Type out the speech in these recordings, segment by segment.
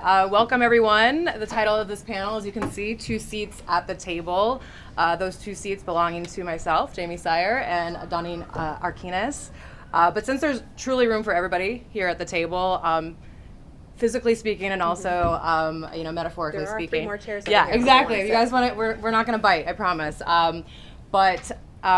Welcome everyone. The title of this panel, as you can see, 2 seats at the table. Those 2 seats belonging to myself, Jaymee Sire, and Doneen Arquines. But since there's truly room for everybody here at the table, physically speaking and also metaphorically speaking. There are 3 more chairs. Yeah, exactly. If you guys want it, we're not going to bite, I promise. But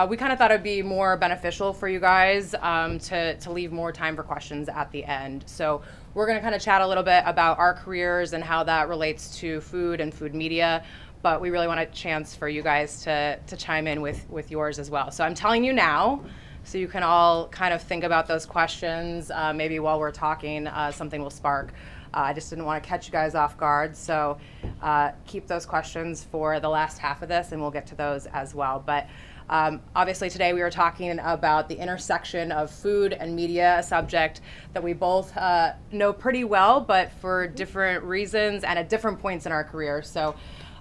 we kind of thought it'd be more beneficial for you guys to leave more time for questions at the end. So we're going to kind of chat a little bit about our careers and how that relates to food and food media. But we really want a chance for you guys to chime in with yours as well. So I'm telling you now, so you can all kind of think about those questions. Maybe while we're talking, something will spark. I just didn't want to catch you guys off guard. So keep those questions for the last half of this, and we'll get to those as well. But obviously today we were talking about the intersection of food and media, a subject that we both know pretty well, but for different reasons and at different points in our career. So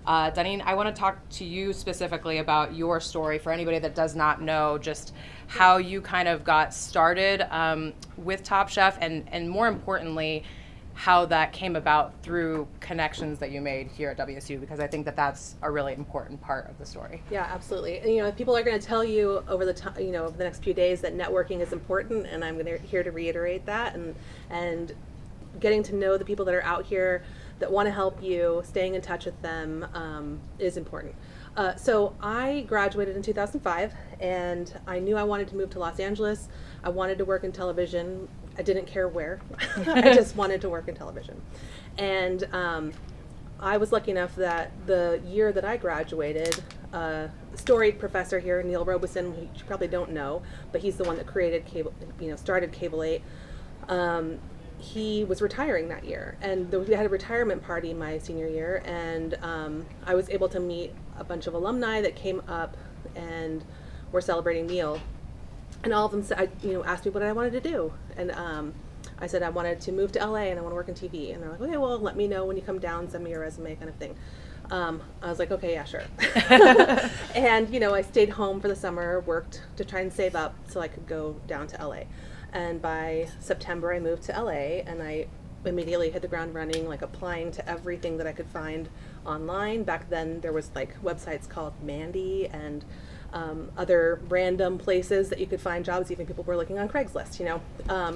Doneen, I want to talk to you specifically about your story for anybody that does not know just how you kind of got started with Top Chef and more importantly, how that came about through connections that you made here at WSU, because I think that that's a really important part of the story. Yeah, absolutely. And, people are going to tell you over the over the next few days that networking is important, and I'm here to reiterate that. And getting to know the people that are out here that want to help you, staying in touch with them is important. So I graduated in 2005, and I knew I wanted to move to Los Angeles. I wanted to work in television. I didn't care where. I just wanted to work in television. And I was lucky enough that the year that I graduated, a storied professor here, Neil Robeson, who you probably don't know, but he's the one that created started Cable 8. He was retiring that year, and we had a retirement party my senior year, and I was able to meet a bunch of alumni that came up and were celebrating Neil. And all of them said, asked me what I wanted to do. And I said I wanted to move to LA and I want to work in TV. And they're like, okay, well, let me know when you come down, send me your resume, kind of thing. I was like, okay, yeah, sure. And, I stayed home for the summer, worked to try and save up so I could go down to LA. And by September, I moved to LA, and I immediately hit the ground running, applying to everything that I could find online. Back then, there was websites called Mandy and other random places that you could find jobs. Even people were looking on Craigslist,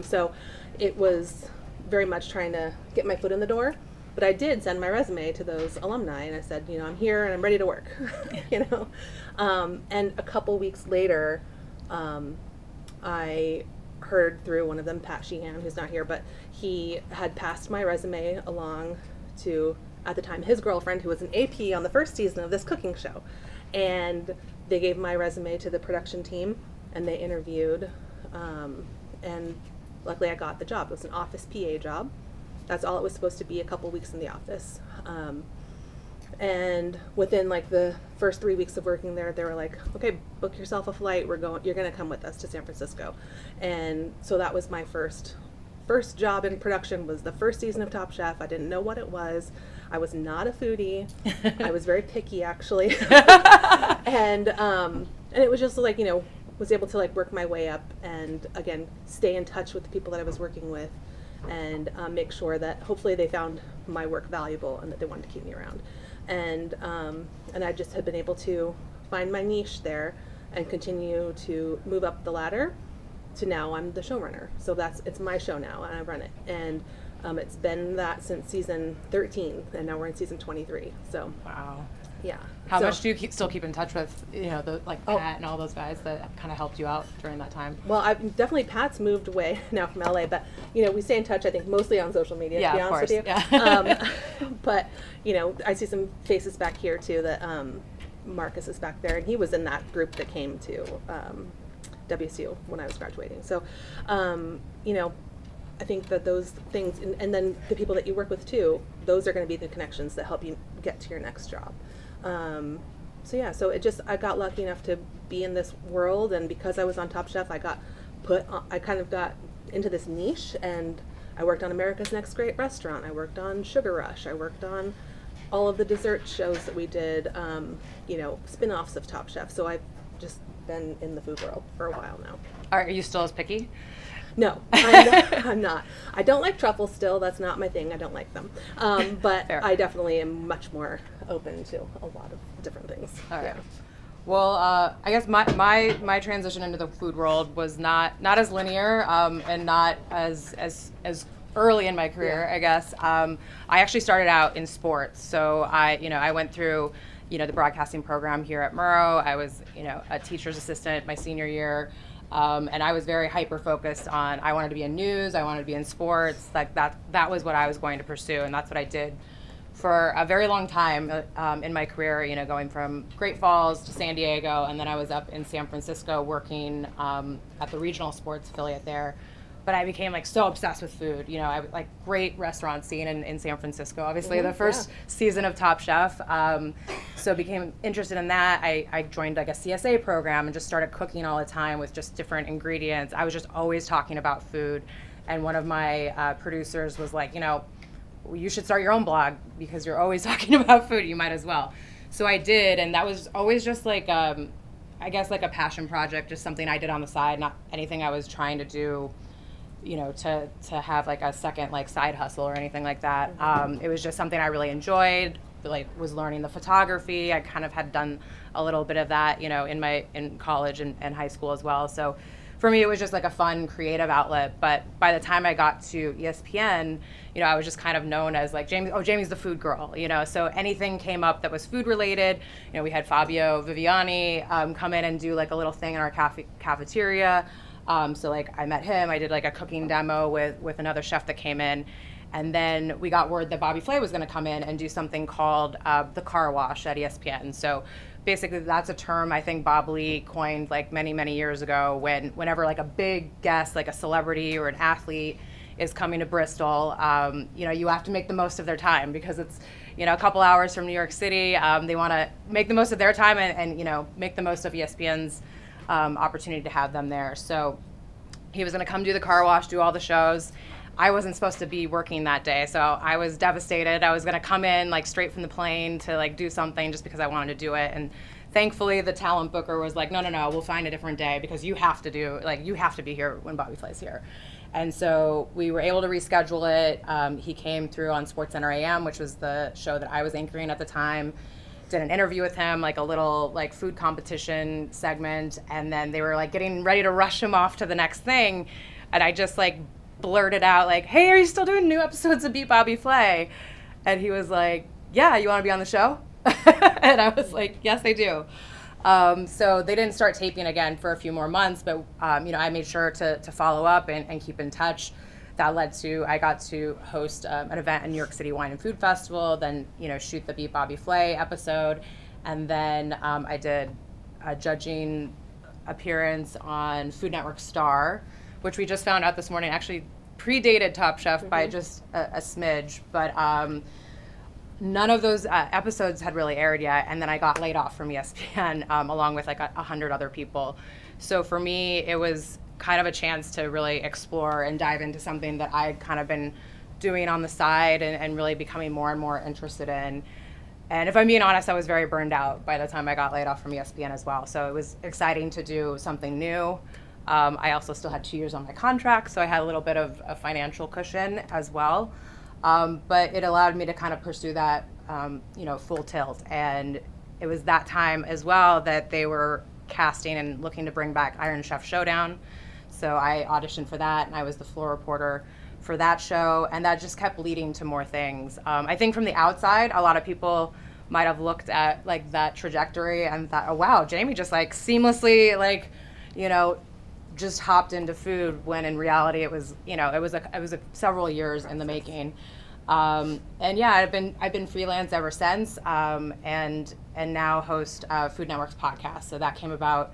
So it was very much trying to get my foot in the door. But I did send my resume to those alumni, and I said, I'm here and I'm ready to work, And a couple weeks later, I heard through one of them, Pat Sheehan, who's not here, but he had passed my resume along to, at the time, his girlfriend, who was an AP on the first season of this cooking show. And they gave my resume to the production team, and they interviewed, and luckily I got the job. It was an office PA job. That's all it was supposed to be, a couple weeks in the office. And within the first 3 weeks of working there, they were like, okay, book yourself a flight. You're going to come with us to San Francisco. And so that was my first job in production, was the first season of Top Chef. I didn't know what it was. I was not a foodie. I was very picky, actually. And it was just was able to work my way up and again, stay in touch with the people that I was working with and make sure that hopefully they found my work valuable and that they wanted to keep me around. And I just had been able to find my niche there and continue to move up the ladder to now I'm the showrunner. So it's my show now, and I run it. And it's been that since season 13, and now we're in season 23. So wow. Yeah. How much do you still keep in touch with, Pat and all those guys that kind of helped you out during that time? Well, Pat's moved away now from LA, but, we stay in touch, I think, mostly on social media, to be honest with you. Yeah. But, I see some faces back here, too, that Marcus is back there, and he was in that group that came to WSU when I was graduating. So, I think that those things, and then the people that you work with, too, those are going to be the connections that help you get to your next job. So I got lucky enough to be in this world, and because I was on Top Chef, I kind of got into this niche, and I worked on America's Next Great Restaurant. I worked on Sugar Rush. I worked on all of the dessert shows that we did, spin-offs of Top Chef. So I've just been in the food world for a while now. Are you still as picky? No, I'm not. I don't like truffles still. That's not my thing. I don't like them. But Fair. I definitely am much more open to a lot of different things. All right. Yeah. Well, I guess my transition into the food world was not as linear, and not as early in my career, Yeah. I guess. I actually started out in sports, so I went through, the broadcasting program here at Murrow. I was, a teacher's assistant my senior year, and I was very hyper focused on, I wanted to be in news, I wanted to be in sports, like that was what I was going to pursue, and that's what I did for a very long time in my career, going from Great Falls to San Diego, and then I was up in San Francisco working at the regional sports affiliate there. But I became like so obsessed with food. I like great restaurant scene in San Francisco. Obviously, the first season of Top Chef. So became interested in that. I joined like a CSA program and just started cooking all the time with just different ingredients. I was just always talking about food. And one of my producers was like, you should start your own blog because you're always talking about food. You might as well. So I did, and that was always just like, I guess like a passion project, just something I did on the side, not anything I was trying to do, to have like a second like side hustle or anything like that. It was just something I really enjoyed. Like was learning the photography. I kind of had done a little bit of that, in college and high school as well. So for me, it was just like a fun creative outlet. But by the time I got to ESPN, I was just kind of known as like Jaymee's the food girl, So anything came up that was food related. We had Fabio Viviani come in and do like a little thing in our cafeteria. So like I met him. I did like a cooking demo with another chef that came in. And then we got word that Bobby Flay was going to come in and do something called the car wash at ESPN. So basically that's a term I think Bob Lee coined like many, many years ago whenever like a big guest, like a celebrity or an athlete is coming to Bristol, you have to make the most of their time because it's, a couple hours from New York City. They want to make the most of their time and make the most of ESPN's opportunity to have them there. So he was going to come do the car wash, do all the shows. I wasn't supposed to be working that day, so I was devastated. I was going to come in like straight from the plane to like do something just because I wanted to do it. And thankfully the talent booker was like, no, we'll find a different day because you have to be here when Bobby Flay's here. And so we were able to reschedule it. He came through on SportsCenter AM, which was the show that I was anchoring at the time. Did an interview with him, like a little like food competition segment, and then they were like getting ready to rush him off to the next thing, and I just like blurted out like, "Hey, are you still doing new episodes of Beat Bobby Flay?" And he was like, "Yeah, you want to be on the show?" And I was like, "Yes, I do." So they didn't start taping again for a few more months, but I made sure to follow up and keep in touch. That led to I got to host an event in New York City Wine and Food Festival, then shoot the Beat Bobby Flay episode, and then I did a judging appearance on Food Network Star, which we just found out this morning actually predated Top Chef by just a smidge, but none of those episodes had really aired yet, and then I got laid off from ESPN along with like 100 other people. So for me, it was kind of a chance to really explore and dive into something that I'd kind of been doing on the side and really becoming more and more interested in. And if I'm being honest, I was very burned out by the time I got laid off from ESPN as well. So it was exciting to do something new. I also still had 2 years on my contract, so I had a little bit of a financial cushion as well. But it allowed me to kind of pursue that, full tilt. And it was that time as well that they were casting and looking to bring back Iron Chef Showdown. So I auditioned for that, and I was the floor reporter for that show, and that just kept leading to more things. I think from the outside, a lot of people might have looked at like that trajectory and thought, oh wow, Jaymee just like seamlessly just hopped into food, when in reality it was several years in the making. And yeah, I've been freelance ever since, and now host Food Network's podcast. So that came about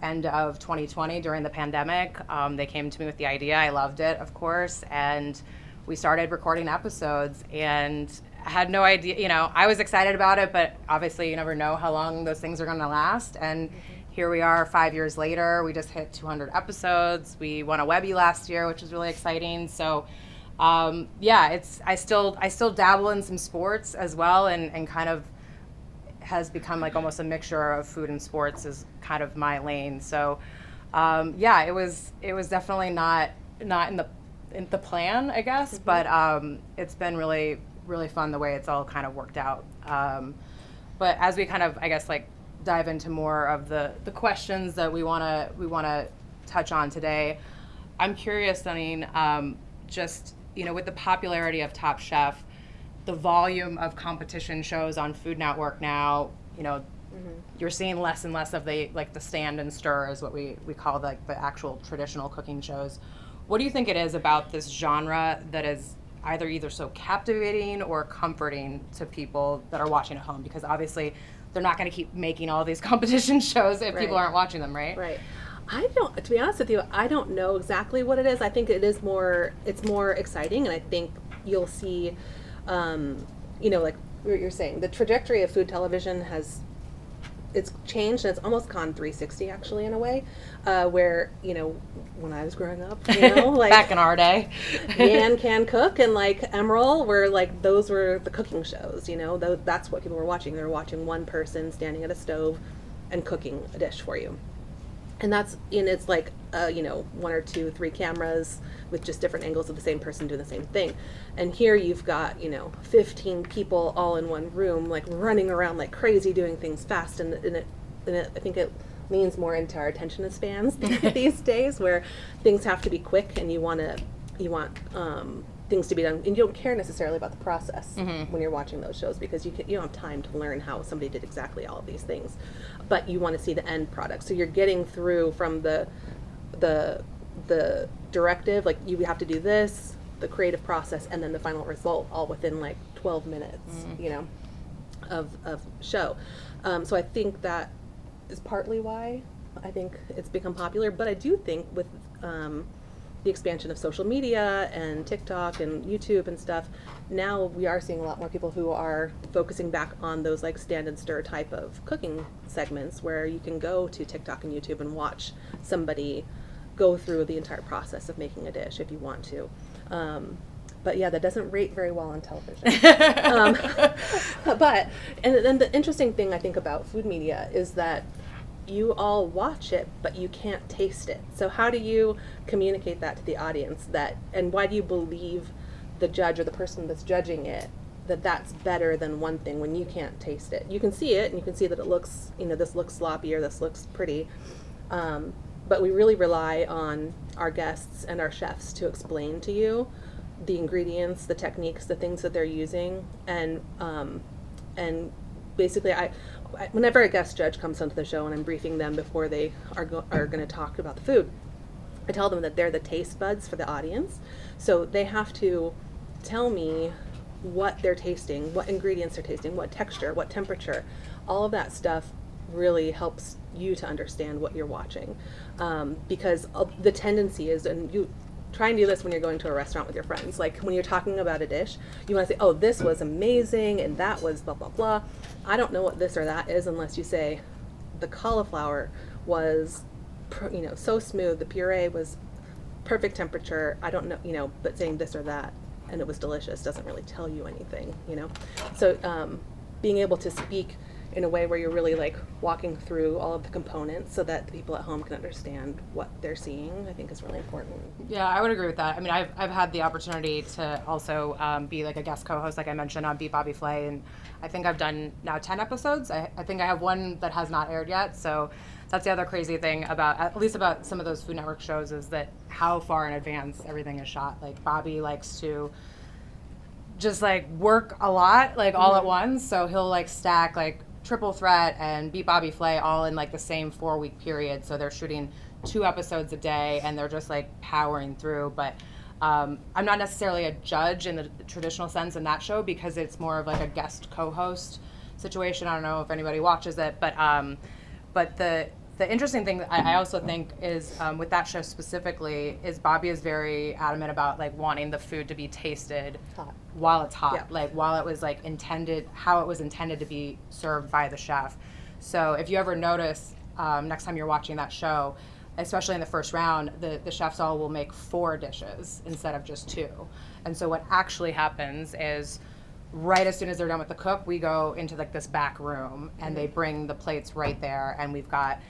end of 2020 during the pandemic. They came to me with the idea. I loved it, of course, and we started recording episodes, and I had no idea, I was excited about it, but obviously you never know how long those things are going to last. And here we are 5 years later. We just hit 200 episodes. We won a Webby last year, which was really exciting. So I still dabble in some sports as well, and kind of has become like almost a mixture of food and sports is kind of my lane. So Yeah, it was definitely not in the plan, I guess, but it's been really fun the way it's all kind of worked out. But as we kind of, I guess, like dive into more of the questions that we wanna touch on today, I'm curious, Doneen, just with the popularity of Top Chef, the volume of competition shows on Food Network now, you're seeing less and less of the stand and stir is what we call the actual traditional cooking shows. What do you think it is about this genre that is either so captivating or comforting to people that are watching at home? Because obviously they're not going to keep making all these competition shows if people aren't watching them, right? Right. To be honest with you, I don't know exactly what it is. I think it's more exciting, and I think you'll see, like what you're saying, the trajectory of food television it's changed, and it's almost gone 360 actually in a way, where when I was growing up, like back in our day, Yan Can Cook and like Emerald were like, those were the cooking shows. That's what people were watching. They were watching one person standing at a stove and cooking a dish for you. And it's like, 1 or 2, 3 cameras with just different angles of the same person doing the same thing. And here you've got, 15 people all in one room, like running around like crazy, doing things fast. And I think it leans more into our attention spans these days, where things have to be quick, and you want things to be done, and you don't care necessarily about the process when you're watching those shows, because you don't have time to learn how somebody did exactly all of these things, but you want to see the end product. So you're getting through from the directive, like you have to do this, the creative process, and then the final result, all within like 12 minutes, of show. So I think that is partly why I think it's become popular. But I do think with the expansion of social media and TikTok and YouTube and stuff, now we are seeing a lot more people who are focusing back on those like stand and stir type of cooking segments, where you can go to TikTok and YouTube and watch somebody go through the entire process of making a dish if you want to. But yeah, that doesn't rate very well on television. And then the interesting thing I think about food media is that you all watch it, but you can't taste it. So how do you communicate that to the audience, and why do you believe the judge or the person that's judging it that that's better than one thing when you can't taste it? You can see it, and you can see that it looks, this looks sloppy or this looks pretty, but we really rely on our guests and our chefs to explain to you the ingredients, the techniques, the things that they're using, and basically whenever a guest judge comes onto the show and I'm briefing them before they are going to talk about the food, I tell them that they're the taste buds for the audience. So they have to tell me what they're tasting, what ingredients they're tasting, what texture, what temperature. All of that stuff really helps you to understand what you're watching. Because the tendency is, and you try and do this when you're going to a restaurant with your friends, like when you're talking about a dish, you want to say, oh, this was amazing and that was blah, blah, blah. I don't know what this or that is unless you say the cauliflower was so smooth, the puree was perfect temperature. I don't know, but saying this or that and it was delicious doesn't really tell you anything, So being able to speak in a way where you're really like walking through all of the components so that the people at home can understand what they're seeing, I think is really important. Yeah, I would agree with that. I mean, I've had the opportunity to also be like a guest co-host, like I mentioned, on Beat Bobby Flay, and I think I've done now 10 episodes. I think I have one that has not aired yet, so that's the other crazy thing at least about some of those Food Network shows, is that how far in advance everything is shot. Like Bobby likes to just like work a lot, like all at once, so he'll like stack like Triple Threat and Beat Bobby Flay all in like the same 4-week period. So they're shooting 2 episodes a day, and they're just like powering through. But I'm not necessarily a judge in the traditional sense in that show, because it's more of like a guest co-host situation. I don't know if anybody watches it, but the interesting thing that I also think is with that show specifically is Bobby is very adamant about like wanting the food to be tasted while it's hot, like while it was like intended, how it was intended to be served by the chef. So if you ever notice next time you're watching that show, especially in the first round, the chefs all will make 4 dishes instead of just 2. And so what actually happens is, right as soon as they're done with the cook, we go into like this back room, and they bring the plates right there, and we've got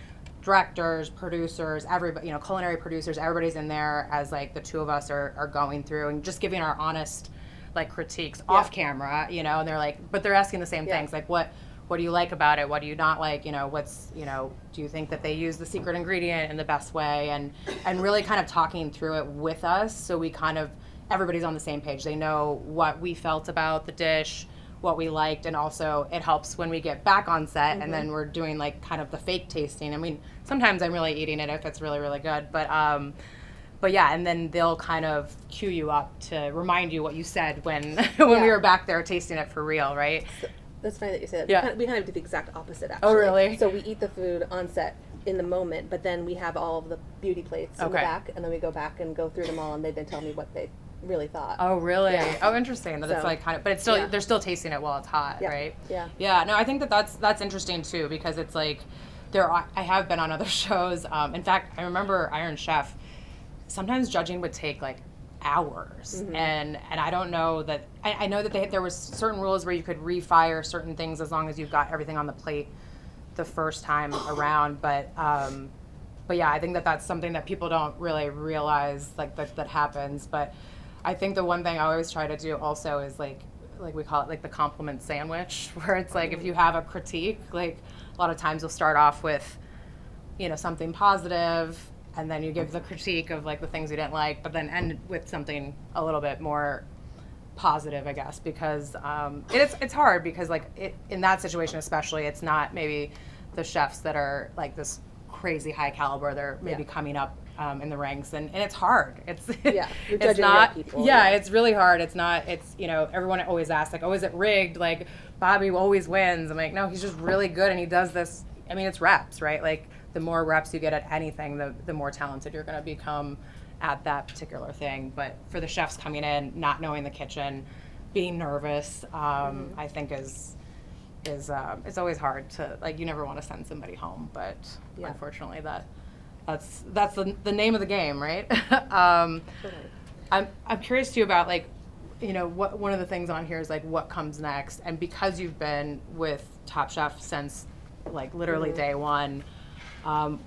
directors, producers, everybody, you know, culinary producers, everybody's in there as like the two of us are going through and just giving our honest like critiques off camera, you know, and they're like, but they're asking the same things, like what do you like about it? What do you not like? You know, what's, you know, do you think that they use the secret ingredient in the best way? And really kind of talking through it with us, so we kind of, everybody's on the same page. They know what we felt about the dish, what we liked, and also it helps when we get back on set and then we're doing like kind of the fake tasting. I mean, sometimes I'm really eating it if it's really, really good, but yeah, and then they'll kind of cue you up to remind you what you said when when we were back there tasting it for real, right? So, that's funny that you say that. Yeah. We kind of do the exact opposite, actually. Oh, really? So we eat the food on set in the moment, but then we have all of the beauty plates in the back, and then we go back and go through them all, and they then tell me what they really thought. Oh, really? Yeah. Oh, interesting. That's So, like kind of, but it's still, they're still tasting it while it's hot, right? Yeah. Yeah. No, I think that's interesting too, because it's like I have been on other shows. In fact, I remember Iron Chef. Sometimes judging would take like hours, and I don't know that. I know that there was certain rules where you could refire certain things as long as you've got everything on the plate the first time around, but yeah, I think that's something that people don't really realize, like that happens. But I think the one thing I always try to do also is like we call it like the compliment sandwich, where it's like if you have a critique, like a lot of times you'll start off with, you know, something positive, and then you give the critique of like the things you didn't like, but then end with something a little bit more positive, I guess, because it's hard, because like in that situation especially, it's not maybe the chefs that are like this crazy high caliber, they're maybe coming up in the ranks, and it's hard. It's you're it's judging not real people. It's really hard. It's not, it's, you know, everyone always asks like, oh, is it rigged? Like Bobby always wins. I'm like, no, he's just really good, and he does this. I mean, it's reps, right? Like the more reps you get at anything, the more talented you're going to become at that particular thing. But for the chefs coming in, not knowing the kitchen, being nervous, I think is it's always hard to, like, you never want to send somebody home, but unfortunately that's the name of the game, right? I'm curious too about, like, you know, what one of the things on here is like what comes next, and because you've been with Top Chef since like literally day one,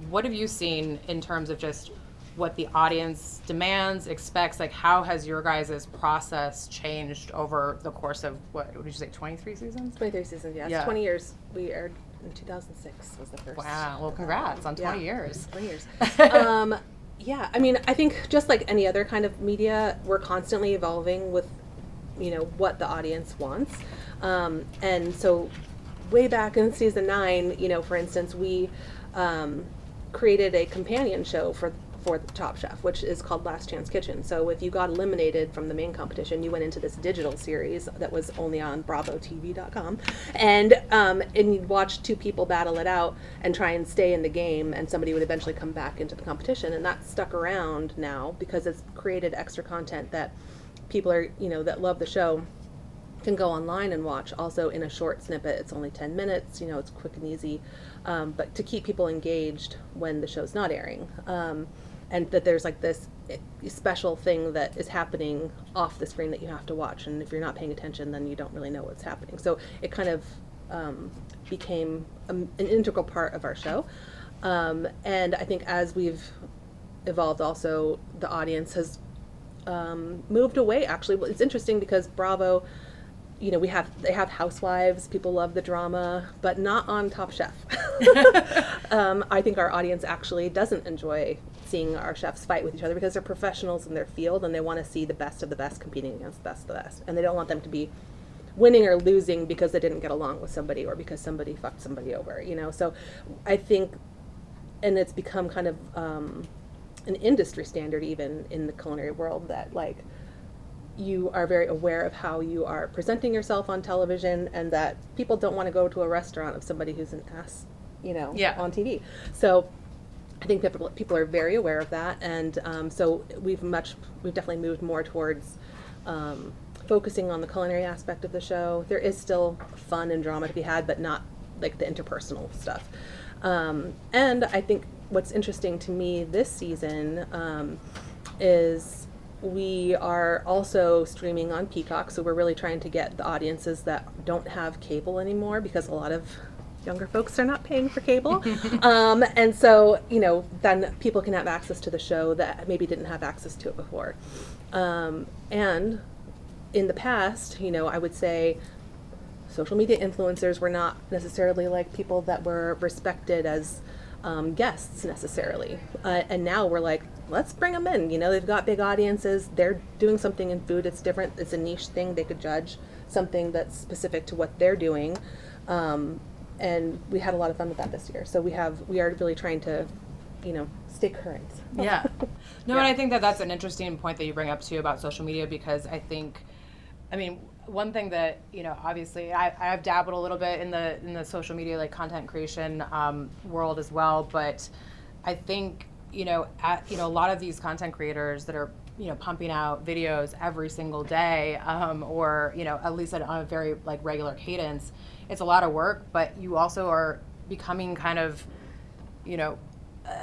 what have you seen in terms of just what the audience demands, expects? Like, how has your guys' process changed over the course of, what did you say, 23 seasons? 23 seasons, yes. Yeah. 20 years. We aired in 2006 was the first. Wow. Well, congrats on 20 years. 20 years. Yeah, I mean, I think just like any other kind of media, we're constantly evolving with, you know, what the audience wants. And so way back in season 9, you know, for instance, we created a companion show for the Top Chef, which is called Last Chance Kitchen. So if you got eliminated from the main competition, you went into this digital series that was only on BravoTV.com, and you'd watch two people battle it out and try and stay in the game, and somebody would eventually come back into the competition, and that's stuck around now because it's created extra content that people are, you know, that love the show can go online and watch. Also in a short snippet, it's only 10 minutes, you know, it's quick and easy, but to keep people engaged when the show's not airing. And that there's like this special thing that is happening off the screen that you have to watch, and if you're not paying attention, then you don't really know what's happening. So it kind of became an integral part of our show. And I think as we've evolved, also the audience has moved away. Actually, it's interesting because Bravo, you know, they have housewives, people love the drama, but not on Top Chef. I think our audience actually doesn't enjoy seeing our chefs fight with each other because they're professionals in their field, and they want to see the best of the best competing against the best of the best, and they don't want them to be winning or losing because they didn't get along with somebody or because somebody fucked somebody over, you know. So I think, and it's become kind of an industry standard even in the culinary world, that like you are very aware of how you are presenting yourself on television, and that people don't want to go to a restaurant of somebody who's an ass, you know, on TV. So I think that people are very aware of that, and so we've definitely moved more towards focusing on the culinary aspect of the show. There is still fun and drama to be had, but not like the interpersonal stuff. And I think what's interesting to me this season is we are also streaming on Peacock, so we're really trying to get the audiences that don't have cable anymore, because a lot of younger folks are not paying for cable. And so, then people can have access to the show that maybe didn't have access to it before. And in the past, I would say social media influencers were not necessarily like people that were respected as guests necessarily. And now we're like, let's bring them in. They've got big audiences. They're doing something in food. It's different. It's a niche thing. They could judge something that's specific to what they're doing. And we had a lot of fun with that this year. So we are really trying to, stay current. Yeah. No, and I think that's an interesting point that you bring up too about social media, because one thing that, obviously I've dabbled a little bit in the social media, like content creation world as well. But I think, a lot of these content creators that are, pumping out videos every single day, or, at least on a very regular cadence, it's a lot of work, but you also are becoming kind of,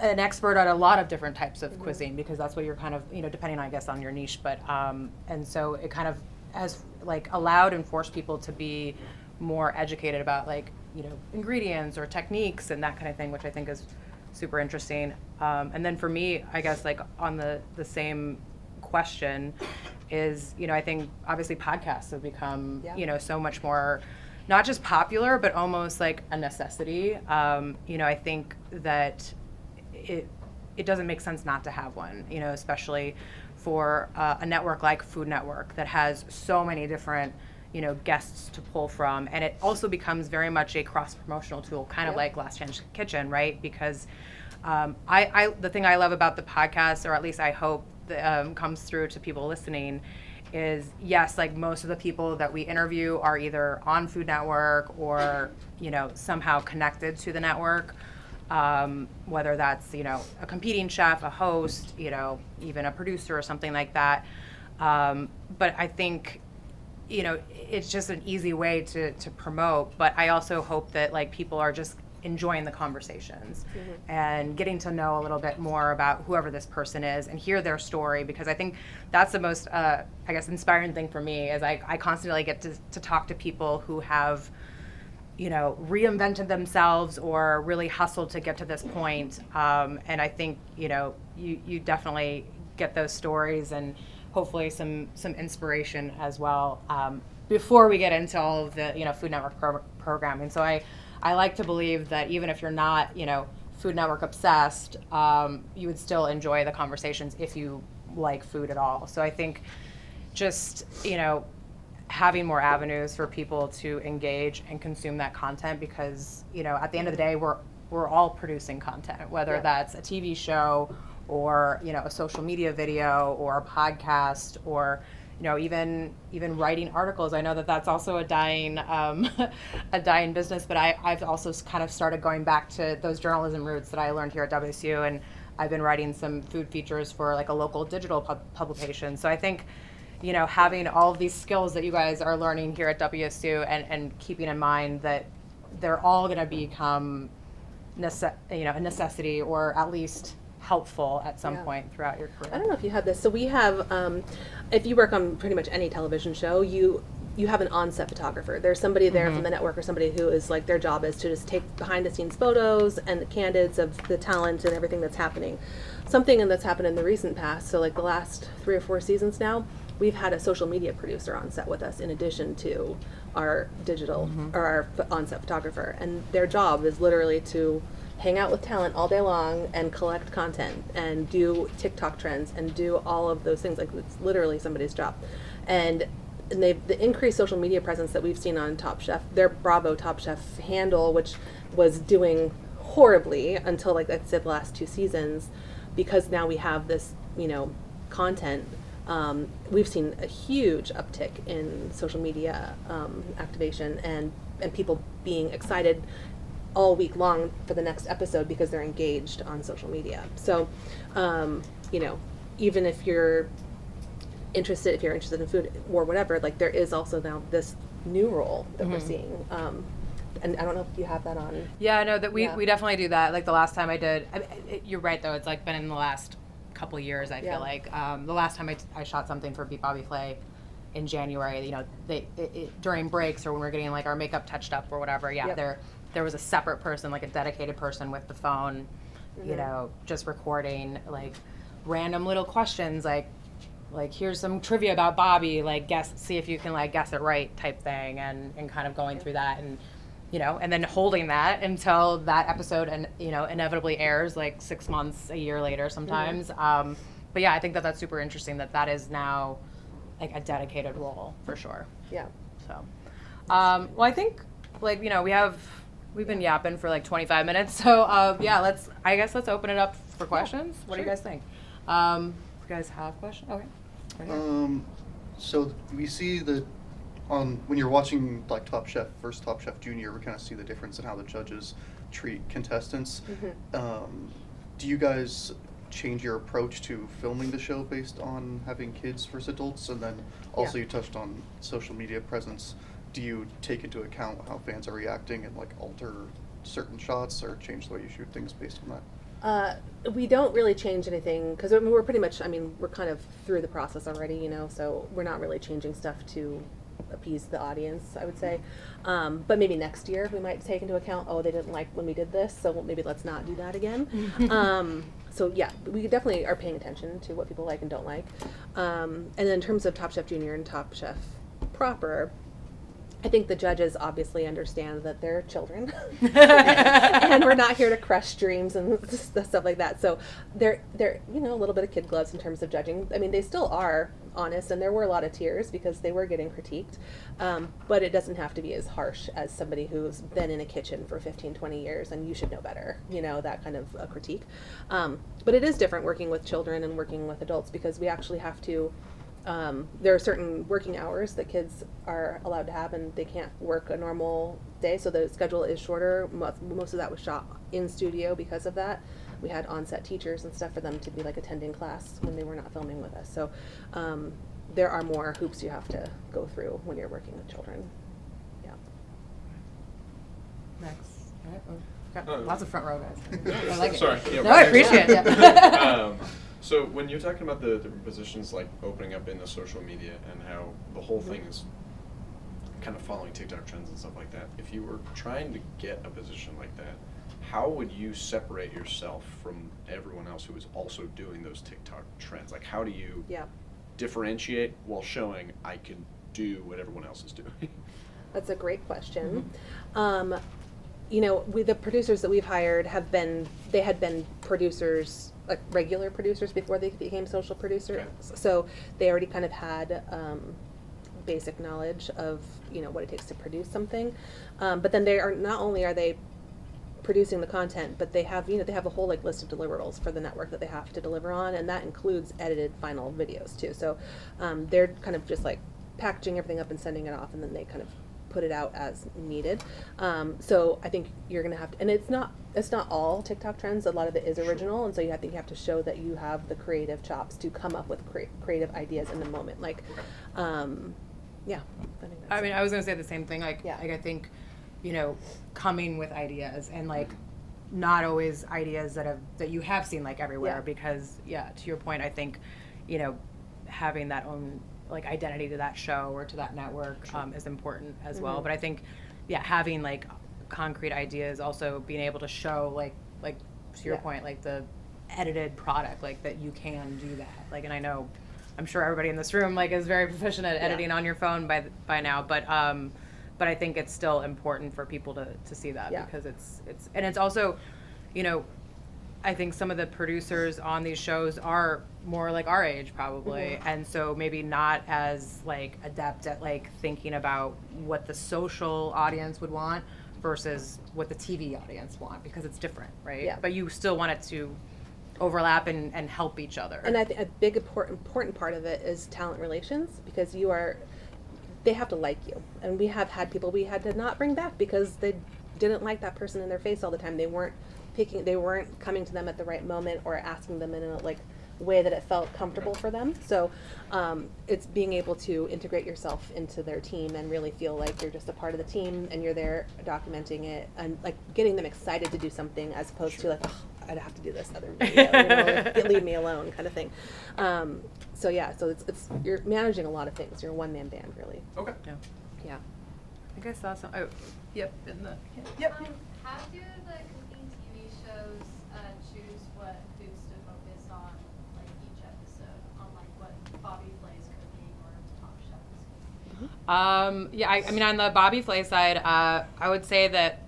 an expert at a lot of different types of cuisine, because that's what you're kind of, depending, I guess, on your niche. But, and so it kind of has allowed and forced people to be more educated about ingredients or techniques and that kind of thing, which I think is super interesting. And then for me, I guess on the same question is, I think obviously podcasts have become, so much more, not just popular, but almost like a necessity. I think that it doesn't make sense not to have one, especially for a network like Food Network that has so many different, guests to pull from. And it also becomes very much a cross-promotional tool, kind of like Last Chance Kitchen, right? Because the thing I love about the podcast, or at least I hope that comes through to people listening, is yes, most of the people that we interview are either on Food Network or, somehow connected to the network. Whether that's, a competing chef, a host, even a producer or something like that. But I think, it's just an easy way to promote. But I also hope that people are just enjoying the conversations and getting to know a little bit more about whoever this person is and hear their story, because I think that's the most, inspiring thing for me is I constantly get to talk to people who have, reinvented themselves or really hustled to get to this point. And I think, you definitely get those stories and hopefully some inspiration as well, before we get into all of the, Food Network programming. So I like to believe that even if you're not, Food Network obsessed, you would still enjoy the conversations if you like food at all. So I think just, having more avenues for people to engage and consume that content, because at the end of the day we're all producing content, whether that's a TV show or a social media video or a podcast or even writing articles. I know that's also a dying business, but I've also kind of started going back to those journalism roots that I learned here at WSU, and I've been writing some food features for a local digital publication. So I think having all of these skills that you guys are learning here at WSU and keeping in mind that they're all going to become a necessity, or at least helpful at some point throughout your career. I don't know if you have this. So we have, if you work on pretty much any television show, you have an on-set photographer. There's somebody there from the network, or somebody who is their job is to just take behind-the-scenes photos and the candidates of the talent and everything that's happening. Something that's happened in the recent past, so the last 3 or 4 seasons now, we've had a social media producer on set with us in addition to our digital or our on-set photographer, and their job is literally to hang out with talent all day long and collect content and do TikTok trends and do all of those things. It's literally somebody's job. And the increased social media presence that we've seen on Top Chef, their Bravo Top Chef handle, which was doing horribly until I said the last 2 seasons, because now we have this content. We've seen a huge uptick in social media activation and people being excited all week long for the next episode because they're engaged on social media. So, even if you're interested in food or whatever, there is also now this new role that we're seeing. And I don't know if you have that on. Yeah, no, that we definitely do that. The last time I did, you're right though, it's been in the last couple years, I feel like. The last time I shot something for Beat Bobby Flay in January, during breaks or when we're getting our makeup touched up or whatever, they're there was a separate person, like a dedicated person with the phone, Mm-hmm. you know, just recording like random little questions, like here's some trivia about Bobby, like see if you can like guess it right type thing, and kind of going through that, and you know, and then holding that until that episode, and you know, inevitably airs like 6 months, a year later sometimes. But yeah, I think that that's super interesting that is now like a dedicated role for sure. Yeah. So, well, I think like, you know, we've been yapping for like 25 minutes. So yeah, I guess let's open it up for questions. What do you guys think? You guys have questions? Okay. Right here. So we see that when you're watching like Top Chef versus Top Chef Junior, we kind of see the difference in how the judges treat contestants. Do you guys change your approach to filming the show based on having kids versus adults? And then also you touched on social media presence. Do you take into account how fans are reacting and like alter certain shots or change the way you shoot things based on that? We don't really change anything because we're pretty much, we're kind of through the process already, you know, so we're not really changing stuff to appease the audience, I would say. But maybe next year we might take into account, oh, they didn't like when we did this, so maybe let's not do that again. So yeah, we definitely are paying attention to what people like and don't like. And then in terms of Top Chef Junior and Top Chef proper, I think the judges obviously understand that they're children, and we're not here to crush dreams and stuff like that. So they're you know, a little bit of kid gloves in terms of judging. I mean, they still are honest, and there were a lot of tears because they were getting critiqued, but it doesn't have to be as harsh as somebody who's been in a kitchen for 15, 20 years and you should know better, you know, that kind of a critique. But it is different working with children and working with adults because we actually have to. There are certain working hours that kids are allowed to have, and they can't work a normal day, so the schedule is shorter. Most of that was shot in studio because of that. We had on-set teachers and stuff for them to be like attending class when they were not filming with us. So there are more hoops you have to go through when you're working with children. Yeah. Next. All right. Got lots of front row guys. I like it. Sorry. Yeah, no, I appreciate it. Yeah. So when you're talking about the different positions like opening up in the social media and how the whole thing is kind of following TikTok trends and stuff like that, if you were trying to get a position like that, how would you separate yourself from everyone else who is also doing those TikTok trends? Like, how do you differentiate while showing I can do what everyone else is doing? That's a great question. You know, the producers that we've hired had been producers, like regular producers before they became social producers. Okay. So they already kind of had basic knowledge of, you know, what it takes to produce something. But then not only are they producing the content, but they have a whole like list of deliverables for the network that they have to deliver on, and that includes edited final videos too. So they're kind of just like packaging everything up and sending it off, and then they kind of put it out as needed. So I think you're gonna have to, and it's not all TikTok trends. A lot of it is original, and so you have to show that you have the creative chops to come up with creative ideas in the moment. Like, yeah. I mean, I was gonna say the same thing. Like, like I think, you know, coming with ideas and like not always ideas that you have seen like everywhere, because to your point, I think, you know, having that own like identity to that show or to that network is important as well. But I think having like concrete ideas, also being able to show like to your point, like the edited product, like that you can do that. Like, and I'm sure everybody in this room like is very proficient at editing on your phone by now, but I think it's still important for people to see that because it's also, you know, I think some of the producers on these shows are more like our age probably, and so maybe not as like adept at like thinking about what the social audience would want versus what the TV audience want, because it's different, right? Yeah. But you still want it to overlap and help each other. And I think a big important part of it is talent relations, because they have to like you. And we have had people we had to not bring back because they didn't like that person in their face all the time. They weren't coming to them at the right moment or asking them in a like way that it felt comfortable for them. So it's being able to integrate yourself into their team and really feel like you're just a part of the team and you're there documenting it and like getting them excited to do something, as opposed to like, oh, I'd have to do this other video, you know, like, leave me alone kind of thing. So it's you're managing a lot of things. You're a one-man band, really. Okay. Yeah. think I saw some. Oh, yep. In the. Yep. How do the cooking TV shows choose what foods to focus on, like each episode, on like what Bobby Flay's cooking or Top Chef is cooking? Yeah, I mean, on the Bobby Flay side, I would say that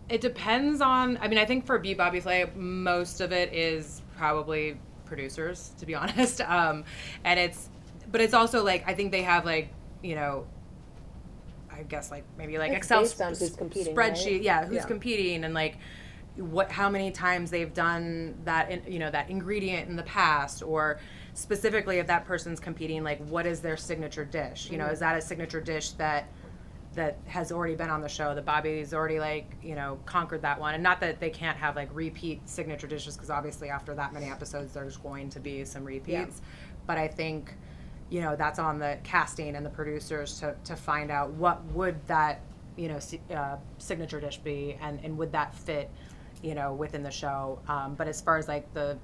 it depends on. I mean, I think for Bobby Flay, most of it is probably producers, to be honest. But it's also like I think they have like I guess like maybe like It's Excel based on who's competing, spreadsheet, right? yeah, who's Yeah. competing and like how many times they've done that that ingredient in the past, or specifically if that person's competing, like what is their signature dish? Is that a signature dish that has already been on the show, that Bobby's already like conquered that one? And not that they can't have like repeat signature dishes, because obviously after that many episodes there's going to be some repeats. But I think that's on the casting and the producers to find out what would that signature dish be, and would that fit within the show. But as far as like the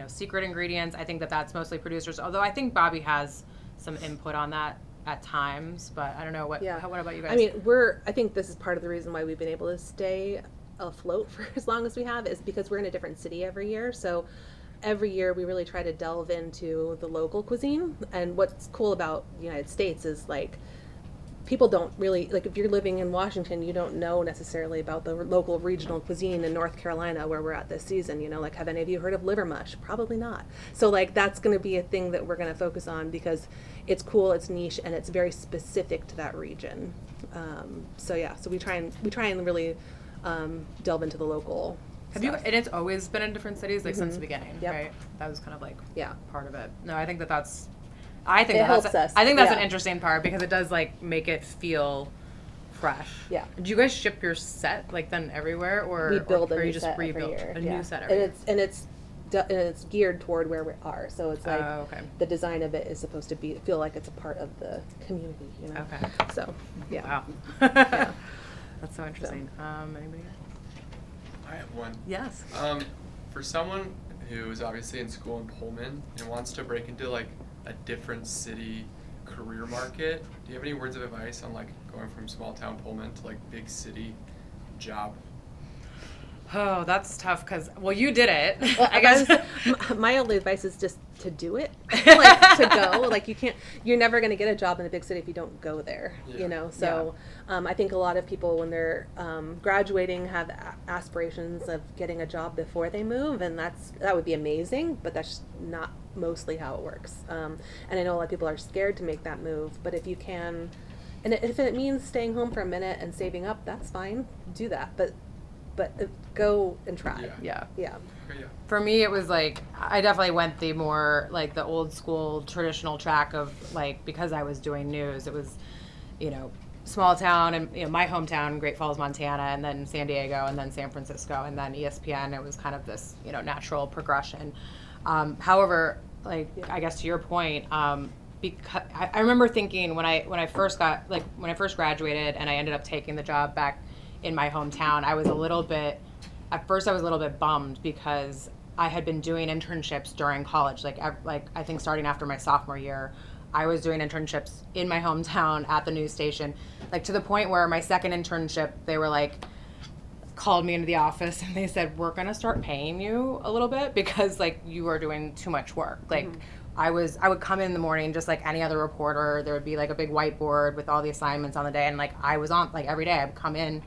secret ingredients, I think that's mostly producers, although I think Bobby has some input on that at times. But I don't know what about you guys? I mean, I think this is part of the reason why we've been able to stay afloat for as long as we have, is because we're in a different city every year. So every year we really try to delve into the local cuisine. And what's cool about the United States is like people don't really, like if you're living in Washington, you don't know necessarily about the local regional cuisine in North Carolina where we're at this season. Like, have any of you heard of liver mush? Probably not. So like that's going to be a thing that we're going to focus on, because it's cool, it's niche, and it's very specific to that region. So we try and really delve into the local Have stuff. you? And it's always been in different cities, like since the beginning, Yep. right? That was kind of like Yeah. part of it. No, I think that's. It helps us. I think that's an Yeah. interesting part, because it does like make it feel fresh. Yeah. Do you guys ship your set like then everywhere, or We build or a you new just set rebuild every year. a Yeah. new set every year? And it's geared toward where we are. So it's like Oh, okay. the design of it is supposed to feel like it's a part of the community. Okay. So yeah. Wow. Yeah. That's so interesting. Anybody? I have one. Yes. For someone who is obviously in school in Pullman and wants to break into like a different city career market, do you have any words of advice on like going from small town Pullman to like big city job? Oh, that's tough, because you did it. Well, I guess. my only advice is just to do it, like to go. Like you're never going to get a job in a big city if you don't go there. Yeah. So I think a lot of people when they're graduating have aspirations of getting a job before they move, and that would be amazing. But that's not mostly how it works. And I know a lot of people are scared to make that move, but if you can, and if it means staying home for a minute and saving up, that's fine. Do that, but go and try. Yeah. Yeah. Okay, yeah. For me, it was like I definitely went the more like the old school traditional track of like, because I was doing news, it was small town, and my hometown, Great Falls, Montana, and then San Diego, and then San Francisco, and then ESPN. It was kind of this natural progression. However, like I guess to your point, because I remember thinking when I first graduated and I ended up taking the job back in my hometown, I was a little bit bummed, because I had been doing internships during college. Like I think starting after my sophomore year, I was doing internships in my hometown at the news station, like to the point where my second internship, they were like, called me into the office and they said, we're going to start paying you a little bit because like you are doing too much work. Like I would come in the morning just like any other reporter. There would be like a big whiteboard with all the assignments on the day. And like I was on like every day I would come in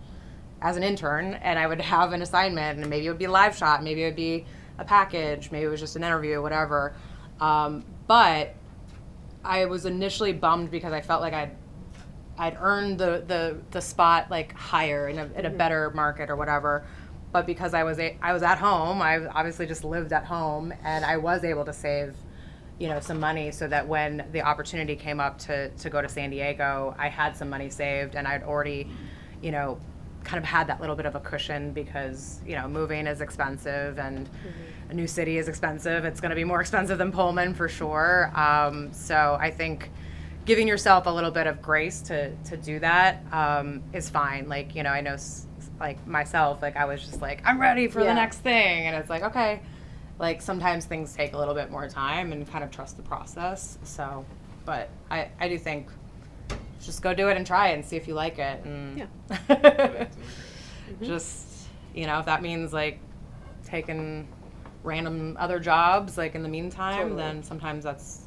as an intern and I would have an assignment, and maybe it would be a live shot, maybe it would be a package, maybe it was just an interview, whatever. But I was initially bummed because I felt like I'd earned the spot like higher in a better market or whatever. But because I was at home, I obviously just lived at home, and I was able to save some money so that when the opportunity came up to go to San Diego, I had some money saved, and I'd already kind of had that little bit of a cushion, because moving is expensive, and a new city is expensive. It's going to be more expensive than Pullman for sure. So I think giving yourself a little bit of grace to do that is fine. Like I know like myself, like I was just like, I'm ready for the next thing, and it's like, okay, like sometimes things take a little bit more time, and kind of trust the process. So but I do think just go do it and try it and see if you like it. And Yeah. just, you know, if that means like taking random other jobs like in the meantime, Totally. then sometimes that's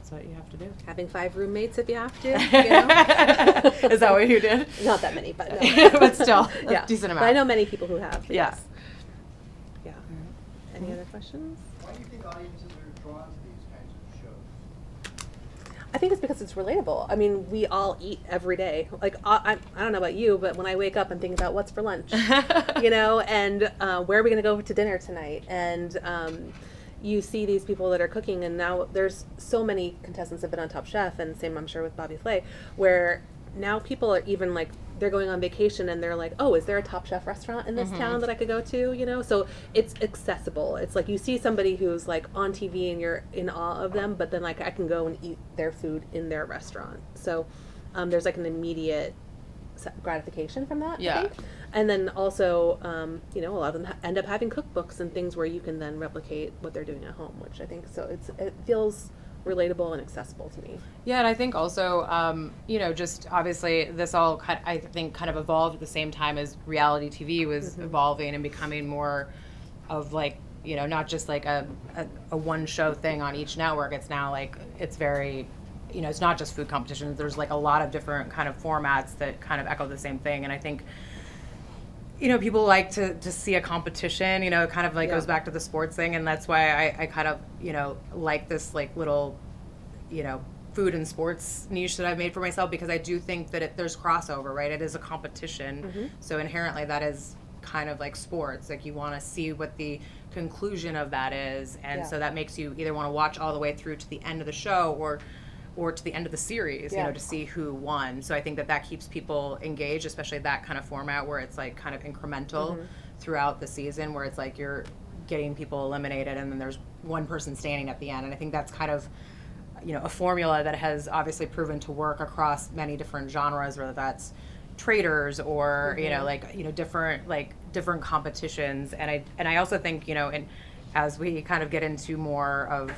what you have to do. Having 5 roommates if you have to. You know? Is that what you did? Not that many, but no. But still, Yeah. a decent But amount. I know many people who have. Yeah. Yes. Yeah. Any other questions? Why do you think audiences are drawn to these kinds of shows? I think it's because it's relatable. I mean, we all eat every day. Like, I don't know about you, but when I wake up, I'm thinking about what's for lunch, you know, and where are we going to go to dinner tonight? And you see these people that are cooking, and now there's so many contestants that have been on Top Chef, and same, I'm sure, with Bobby Flay, where now people are even like, they're going on vacation and they're like, oh, is there a Top Chef restaurant in this town that I could go to? You know, so it's accessible. It's like you see somebody who's like on TV and you're in awe of them, but then like I can go and eat their food in their restaurant. So there's like an immediate gratification from that. Yeah. I think. And then also, you know, a lot of them end up having cookbooks and things where you can then replicate what they're doing at home, which I think so it feels relatable and accessible to me. Yeah, and I think also, you know, just obviously this all I think kind of evolved at the same time as reality TV was evolving and becoming more of like, you know, not just like a one show thing on each network. It's now like, it's very, you know, it's not just food competitions. There's like a lot of different kind of formats that kind of echo the same thing. And I think, you know, people like to see a competition, you know, it kind of like goes back to the sports thing. And that's why I kind of, you know, like this like little, you know, food and sports niche that I've made for myself, because I do think that there's crossover, right? It is a competition. So inherently that is kind of like sports. Like you want to see what the conclusion of that is. And so that makes you either want to watch all the way through to the end of the show or to the end of the series, you know, to see who won. So I think that keeps people engaged, especially that kind of format where it's like kind of incremental throughout the season, where it's like you're getting people eliminated and then there's one person standing at the end. And I think that's kind of, you know, a formula that has obviously proven to work across many different genres, whether that's traders or, you know, like, you know, different competitions. And I also think, you know, and as we kind of get into more of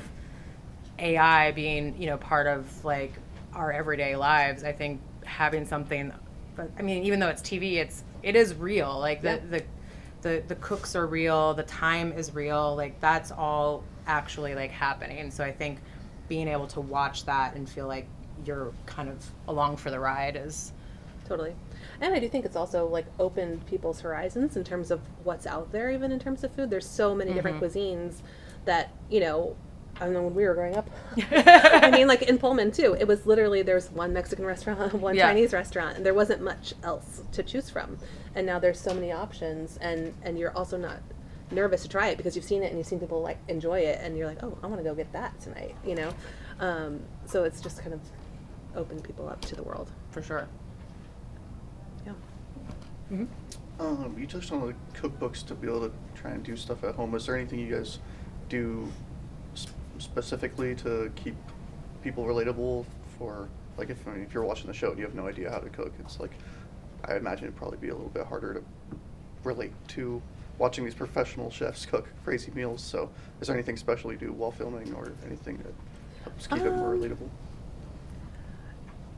AI being, you know, part of like our everyday lives, I think having something, but I mean, even though it's TV, it is real. Like the cooks are real, the time is real, like that's all actually like happening. So I think being able to watch that and feel like you're kind of along for the ride is Totally. And I do think it's also like opened people's horizons in terms of what's out there, even in terms of food. There's so many different cuisines that, you know, I don't know, when we were growing up, I mean, like in Pullman too, it was literally, there's one Mexican restaurant, one Chinese restaurant, and there wasn't much else to choose from. And now there's so many options, and you're also not nervous to try it because you've seen it and you've seen people like enjoy it, and you're like, oh, I want to go get that tonight, you know? So it's just kind of opened people up to the world. for sure. Yeah. You touched on the cookbooks to be able to try and do stuff at home. Is there anything you guys do specifically to keep people relatable for, like, if you're watching the show and you have no idea how to cook, it's like, I imagine it'd probably be a little bit harder to relate to watching these professional chefs cook crazy meals. So is there anything special you do while filming or anything that helps keep it more relatable?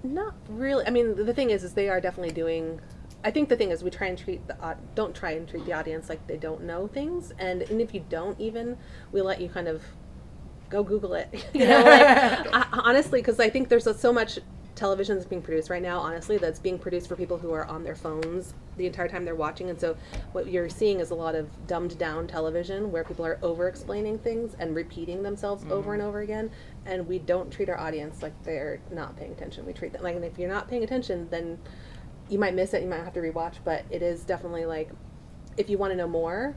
Not really. I mean, the thing is they are definitely doing. I think the thing is we try and treat don't try and treat the audience like they don't know things, and if you don't even, we let you kind of go Google it. You know, like, honestly, because I think there's so much television that's being produced right now, honestly, that's being produced for people who are on their phones the entire time they're watching. And so what you're seeing is a lot of dumbed down television where people are over explaining things and repeating themselves over and over again. And we don't treat our audience like they're not paying attention. We treat them like, and if you're not paying attention, then you might miss it, you might have to rewatch, but it is definitely like, if you want to know more,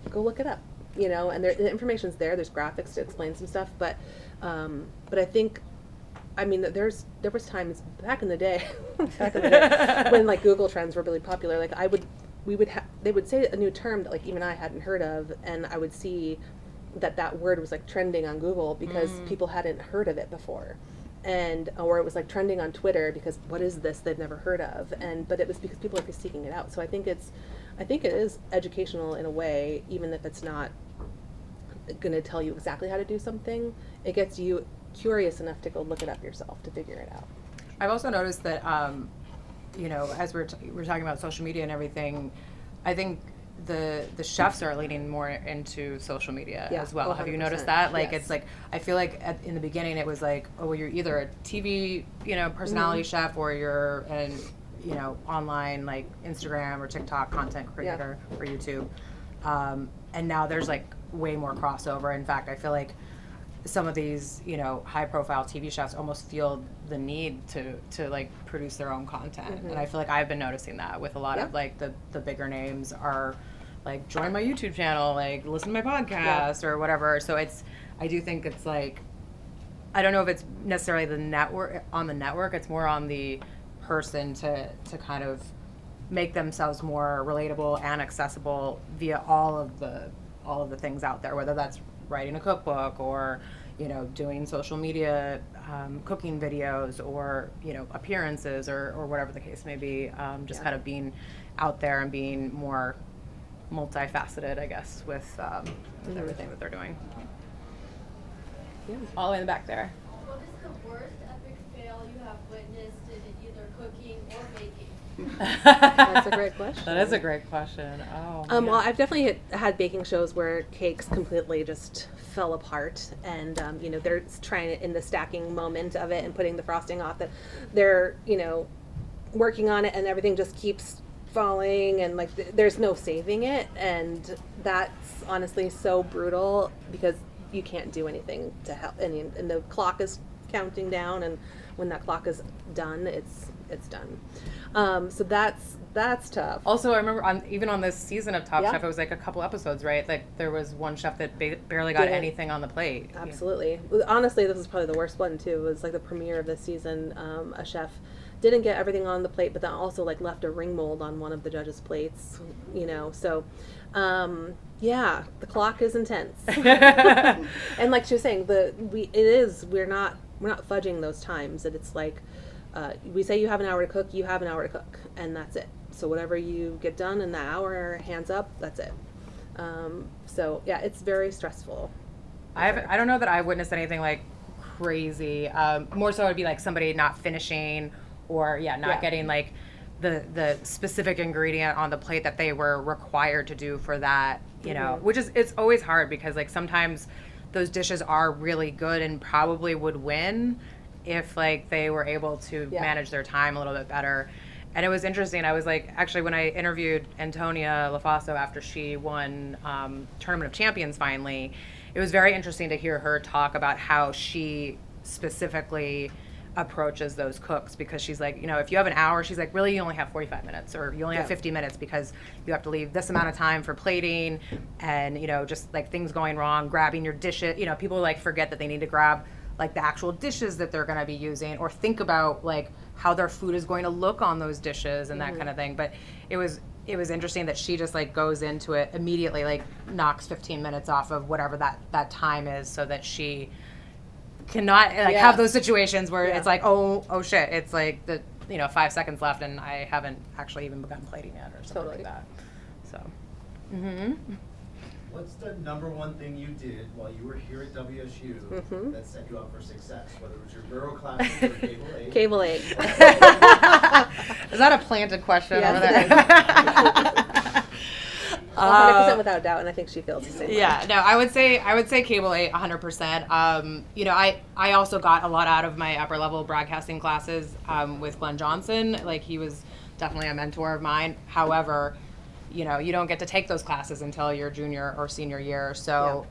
go look it up, you know, and the information's there's graphics to explain some stuff, but I think, I mean, there was times back in the day, when like Google Trends were really popular. Like they would say a new term that like even I hadn't heard of, and I would see that word was like trending on Google because people hadn't heard of it before, or it was like trending on Twitter because what is this they've never heard of, but it was because people are seeking it out. So I think it is educational in a way, even if it's not going to tell you exactly how to do something. It gets you curious enough to go look it up yourself to figure it out. I've also noticed that, you know, as we're talking about social media and everything, I think the chefs are leaning more into social media Yeah, as well. Have you 100%, noticed that? Like, yes. it's like, I feel like in the beginning it was like, oh, well, you're either a TV, you know, personality chef, or you're an, you know, online, like Instagram or TikTok content creator or YouTube. And now there's like way more crossover. In fact, I feel like some of these, you know, high profile TV chefs almost feel the need to like produce their own content. And I feel like I've been noticing that with a lot of like the bigger names are like, join my YouTube channel, like listen to my podcast or whatever. So I do think it's like, I don't know if it's necessarily the network, it's more on the person to kind of make themselves more relatable and accessible via all of the things out there, whether that's writing a cookbook or, you know, doing social media, cooking videos, or, you know, appearances, or whatever the case may be. Just kind of being out there and being more multifaceted, I guess, with everything that they're doing. All the way in the back there. What is the worst epic fail you have witnessed in either cooking or baking? That's a great question. That is a great question. Oh. Well, I've definitely had baking shows where cakes completely just fell apart, and you know, they're trying it in the stacking moment of it and putting the frosting off. That they're, you know, working on it, and everything just keeps falling, and like there's no saving it, and that's honestly so brutal because you can't do anything to help. And the clock is counting down, and when that clock is done, it's done. So that's tough. Also, I remember even on this season of Top Yeah. Chef, it was like a couple episodes, right? Like there was one chef that barely got Didn't- anything on the plate. Absolutely. Honestly, this is probably the worst one too. It was like the premiere of this season. A chef didn't get everything on the plate, but then also like left a ring mold on one of the judges' plates. You know, so yeah, the clock is intense. And like she was saying, we're not fudging those times. And it's like we say you have an hour to cook, you have an hour to cook, and that's it. So whatever you get done in the hour, hands up, that's it. So yeah, it's very stressful. I don't know that I've witnessed anything like crazy. More so, it'd be like somebody not finishing, or not getting like the specific ingredient on the plate that they were required to do for that. You know, which is, it's always hard because like sometimes those dishes are really good and probably would win if like they were able to manage their time a little bit better. And it was interesting. I was like, actually, when I interviewed Antonia LaFaso after she won Tournament of Champions finally, it was very interesting to hear her talk about how she specifically approaches those cooks, because she's like, you know, if you have an hour, she's like, really, you only have 45 minutes, or you only have 50 minutes because you have to leave this amount of time for plating, and, you know, just like things going wrong, grabbing your dishes. You know, people like forget that they need to grab like the actual dishes that they're going to be using, or think about like how their food is going to look on those dishes and that kind of thing. But it was interesting that she just like goes into it immediately, like knocks 15 minutes off of whatever that time is, so that she cannot like have those situations where it's like, oh shit, it's like the, you know, 5 seconds left and I haven't actually even begun plating yet, or something like that. So What's the number one thing you did while you were here at WSU that set you up for success? Whether it was your Murrow classes or Cable 8? Cable 8. Is that a planted question over Yes, there? 100% without doubt, and I think she feels the same way. Yeah, no, I would say Cable 8 100%. You know, I also got a lot out of my upper level broadcasting classes with Glenn Johnson. Like, he was definitely a mentor of mine. However, you know, you don't get to take those classes until your junior or senior year. So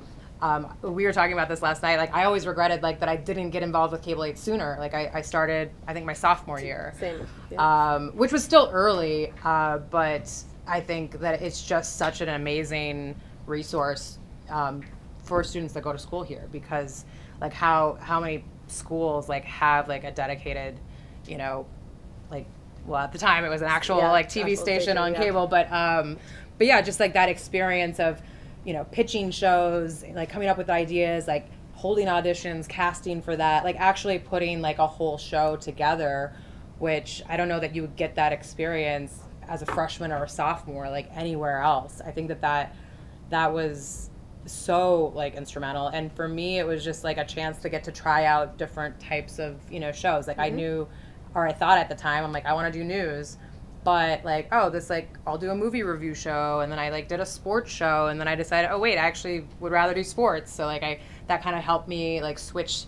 we were talking about this last night. Like, I always regretted like that I didn't get involved with Cable 8 sooner. Like, I started, I think, my sophomore year. Same. Which was still early, but I think that it's just such an amazing resource for students that go to school here, because like how many schools like have like a dedicated, you know, like, well, at the time it was an actual like TV station on cable, but yeah, just like that experience of, you know, pitching shows, like coming up with ideas, like holding auditions, casting for that, like actually putting like a whole show together, which I don't know that you would get that experience as a freshman or a sophomore like anywhere else. I think that was so like instrumental, and for me it was just like a chance to get to try out different types of, you know, shows. Like I knew or I thought at the time, I'm like, I want to do news. But like, oh, this like, I'll do a movie review show, and then I like did a sports show, and then I decided, oh wait, I actually would rather do sports. So like that kind of helped me like switch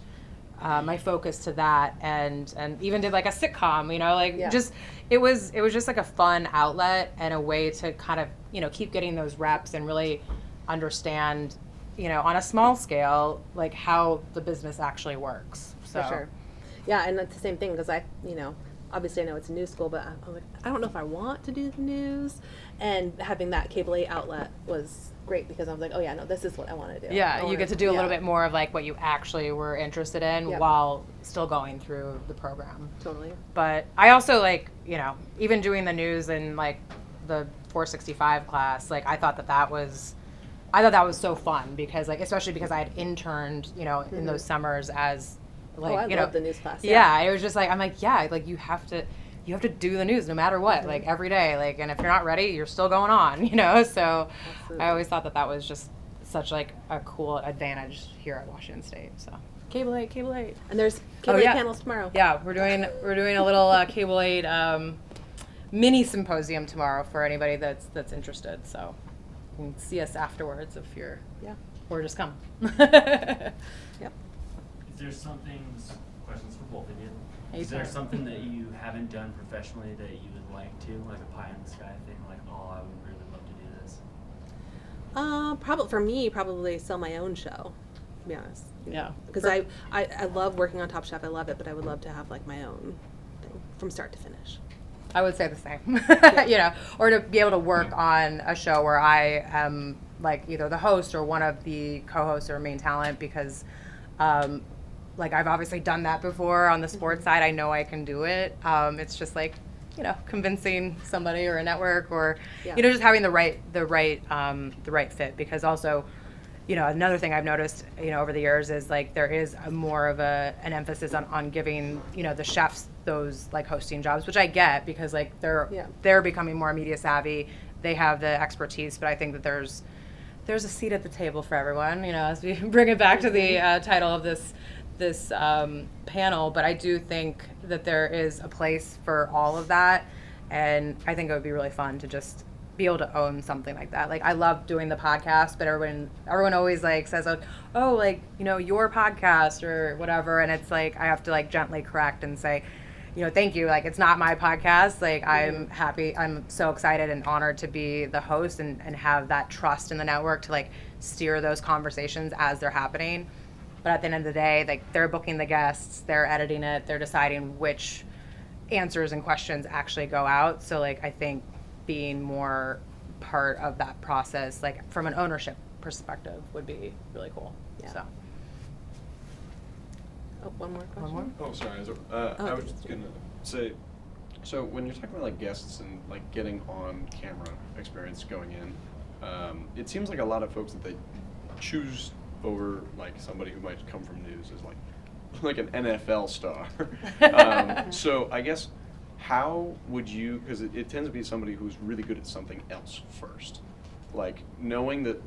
my focus to that, and even did like a sitcom, like just it was just like a fun outlet and a way to kind of keep getting those reps and really understand on a small scale like how the business actually works. So For sure. Yeah, and it's the same thing because obviously I know it's a news school, but I'm like, I don't know if I want to do the news. And having that cable 8 outlet was great because I was like, oh yeah, no, this is what I want to do. Yeah, you get to do a little bit more of like what you actually were interested in while still going through the program. Totally. But I also like, even doing the news in like the 465 class, like I thought that was so fun because like, especially because I had interned, in those summers as like, I love the news class. Yeah, it was just like, I'm like, yeah, like you have to do the news no matter what, like every day, like, and if you're not ready, you're still going on, so Absolutely. I always thought that was just such like a cool advantage here at Washington State. So cable 8. And there's cable 8 panels tomorrow. Yeah, we're doing a little cable 8 mini symposium tomorrow for anybody that's interested. So you can see us afterwards if you're or just come. Yep. Is there something, questions for both of you? Hey, Is there Sire. something that you haven't done professionally that you would like to, like a pie in the sky thing, like, oh, I would really love to do this? Probably sell my own show, to be honest. Yeah. Because I love working on Top Chef. I love it, but I would love to have like my own thing from start to finish. I would say the same, or to be able to work on a show where I am like either the host or one of the co-hosts or main talent because, like I've obviously done that before on the sports side. I know I can do it. It's just like, convincing somebody or a network or, just having the right fit because also, another thing I've noticed, over the years is like there is more of an emphasis on giving, the chefs those like hosting jobs, which I get because like they're becoming more media savvy. They have the expertise, but I think that there's a seat at the table for everyone, as we bring it back to the title of this panel. But I do think that there is a place for all of that. And I think it would be really fun to just be able to own something like that. Like I love doing the podcast, but everyone always like says like, oh, like, your podcast or whatever. And it's like, I have to like gently correct and say, thank you. Like, it's not my podcast. Like, I'm happy. I'm so excited and honored to be the host and have that trust in the network to like steer those conversations as they're happening. But at the end of the day, like they're booking the guests, they're editing it, they're deciding which answers and questions actually go out. So like, I think being more part of that process, like from an ownership perspective would be really cool. Yeah. So. Oh, one more question. One more? Oh, sorry. I was just gonna say, so when you're talking about like guests and like getting on camera experience going in, it seems like a lot of folks that they choose over like somebody who might come from news is like an NFL star. So I guess how would you, because it tends to be somebody who's really good at something else first, like knowing that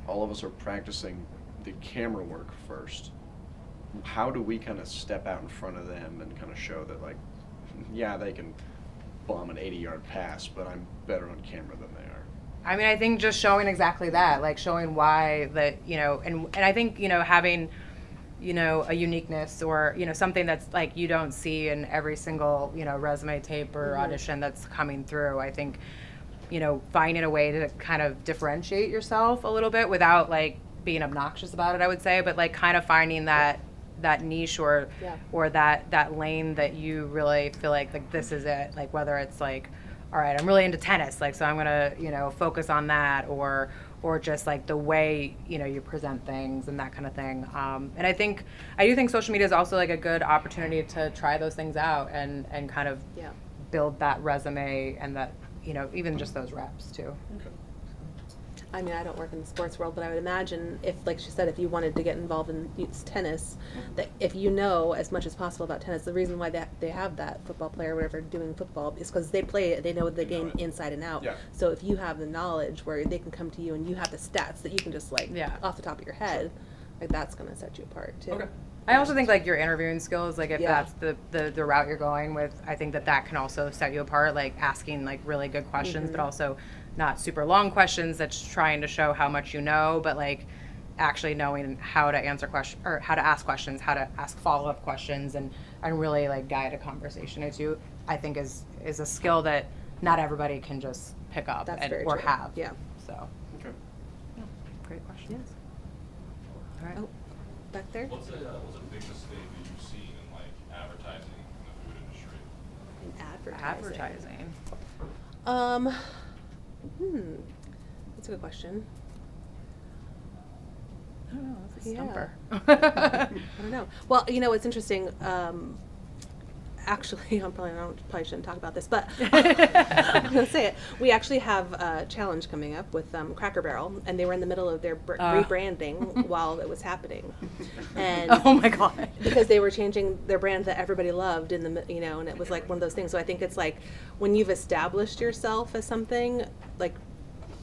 all of us are practicing the camera work first. How do we kind of step out in front of them and kind of show that like, yeah, they can bomb an 80-yard pass, but I'm better on camera than they are? I mean, I think just showing exactly that, like showing why that, and I think, having, a uniqueness or, something that's like you don't see in every single, resume tape or audition that's coming through. I think, finding a way to kind of differentiate yourself a little bit without like being obnoxious about it, I would say, but like kind of finding that niche or that lane that you really feel like this is it, like whether it's like, all right, I'm really into tennis, like so I'm gonna focus on that, or just like the way you present things and that kind of thing. And I do think social media is also like a good opportunity to try those things out and kind of build that resume and that even just those reps too. Okay. I mean, I don't work in the sports world, but I would imagine if, like she said, if you wanted to get involved in tennis, that if you know as much as possible about tennis, the reason why they have that football player or whatever doing football is because they play it, they know the game inside and out. Yeah. So if you have the knowledge where they can come to you and you have the stats that you can just like off the top of your head, like that's going to set you apart too. Okay. I also think like your interviewing skills, like if Yeah. that's the route you're going with, I think that can also set you apart, like asking like really good questions, but also not super long questions that's trying to show how much you know, but like actually knowing how to answer questions or how to ask questions, how to ask follow-up questions and really like guide a conversation into, I think is a skill that not everybody can just pick up That's and, very or true. have. Yeah. So, Okay. yeah, great questions. Yes. All right. Oh, back there. What's a big mistake that you've seen in like advertising in the food industry? Advertising. Advertising. That's a good question. I don't know. That's a Yeah. stumper. I don't know. Well, you know, it's interesting. Actually, probably shouldn't talk about this, but I'm gonna say it. We actually have a challenge coming up with Cracker Barrel, and they were in the middle of their rebranding while it was happening, and Oh my god. because they were changing their brand that everybody loved and it was like one of those things. So I think it's like when you've established yourself as something, like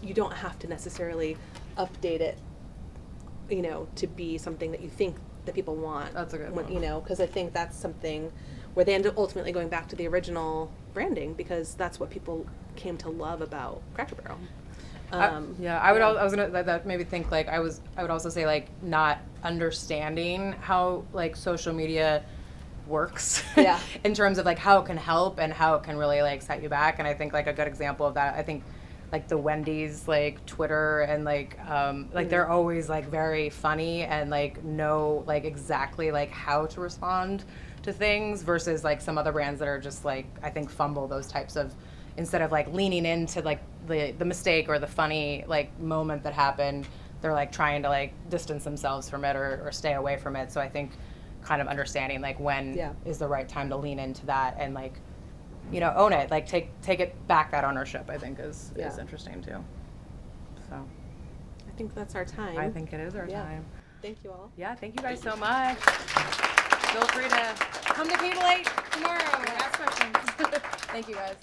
you don't have to necessarily update it, to be something that you think that people want. That's a good one. Because I think that's something where they end up ultimately going back to the original branding because that's what people came to love about Cracker Barrel. I was gonna that made me think like I would also say like not understanding how like social media works Yeah. in terms of like how it can help and how it can really like set you back. And I think like a good example of that, I think like the Wendy's like Twitter and like they're always like very funny and like know like exactly like how to respond to things versus like some other brands that are just like I think fumble those types of, instead of like leaning into like the mistake or the funny like moment that happened, they're like trying to like distance themselves from it or stay away from it. So I think kind of understanding like when is the right time to lean into that and like own it, like take it back, that ownership I think is interesting too. So I think that's our time. I think it is our time. Thank you all. Yeah, thank you guys so much. Feel free to come to Cable 8 tomorrow and ask questions. Thank you guys.